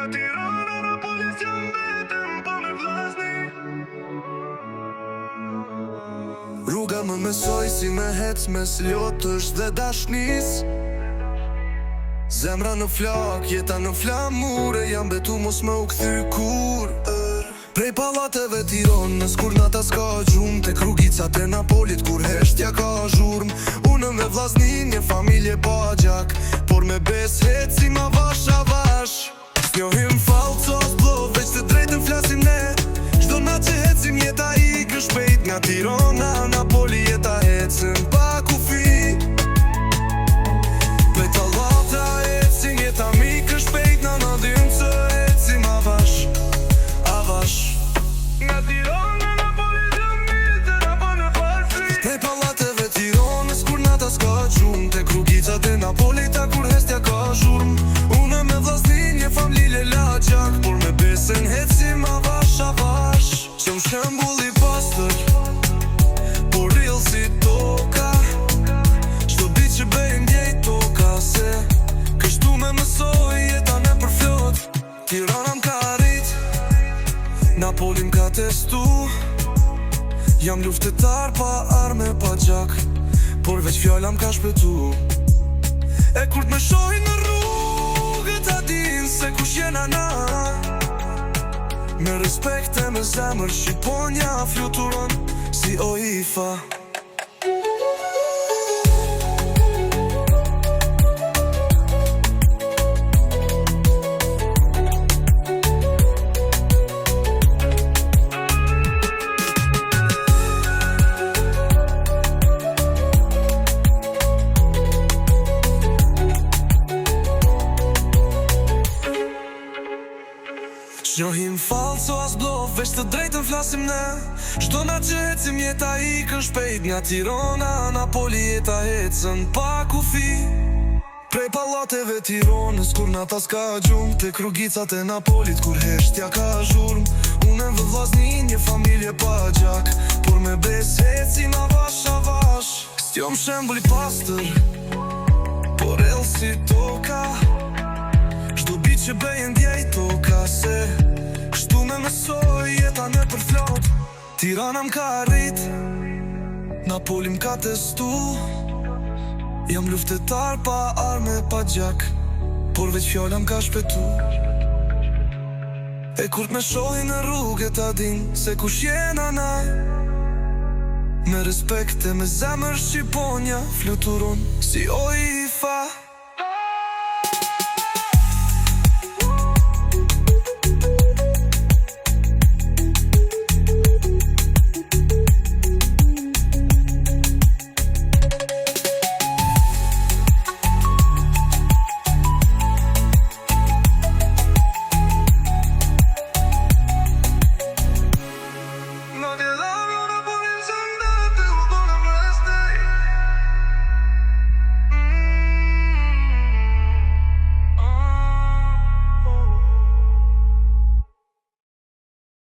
Tirana në policion vetëm po me vllazni. Rruga më mësoj si me hec mes lotësh dhe dashnis. Zemra në flak, jeta në flamure, jam betu mos më u kthy kur. Prej pallateve Tiranës kur nata s'ka gjumë, tek rrugicat e Napolit kur heshtja ka zhurmë. Unë me vllazni një familje pa gjak, por me bes hecim avash avash. S'njohim falco s'blo, veç të drejtën flasim ne. Çdo nat që hecim jeta ikë shpejt, nga Tirana Napoli jeta hecën pa kufi. Prej tallata hecim jeta mikë shpejt, na dim se hecim avash avash. Nga Tirana Napoli jam mirë apo në pasri. Prej pallateve Tiranës kur nata s'ka gjumë, tek rrugicat e Napolit kur heshtja ka zhurmë. Unë me vllazni një familje lagjak, por me besen hecim avash avash. Qëm shembull i pastër, por real si toka. Çdo ditë që bëjmë ndjejt toka, se kështu me mësoj jeta në përflot. Tirana m'ka arrit, Napoli m'ka testu. Jam luftetar pa arme pa gjak, por veç fjalla m'ka shpëtu. E kur t'me shohin në rrugë ta din se kush jena na. Me respekt e me zemër Shqiponja fluturon si OIFA. S'njohim falso as blo, veç të drejtën flasim ne. Çdo nat që hecim jeta ikën shpejt, nga Tirana Napoli jeta hecën pa kufi. Prej pallateve Tiranës kur nata s'ka gjumë, tek rrugicat e Napolit kur heshtja ka zhurmë. Unë me vllazni një familje pa gjak, por me bes hecim avash avash. S'jom shembull i pastër, por real si toka. Çdo bit që bëjmë ndjejt toka, se kështu me mësoj jeta në përflot. Tirana m'ka arrit, Napoli m'ka testu. Jam luftetar pa arme pa gjak, por veç fjalla m'ka shpëtu. E kur t'me shohin në rrugë ta din se kush jena na. Me respekt e me zemër Shqiponja fluturon si OIFA.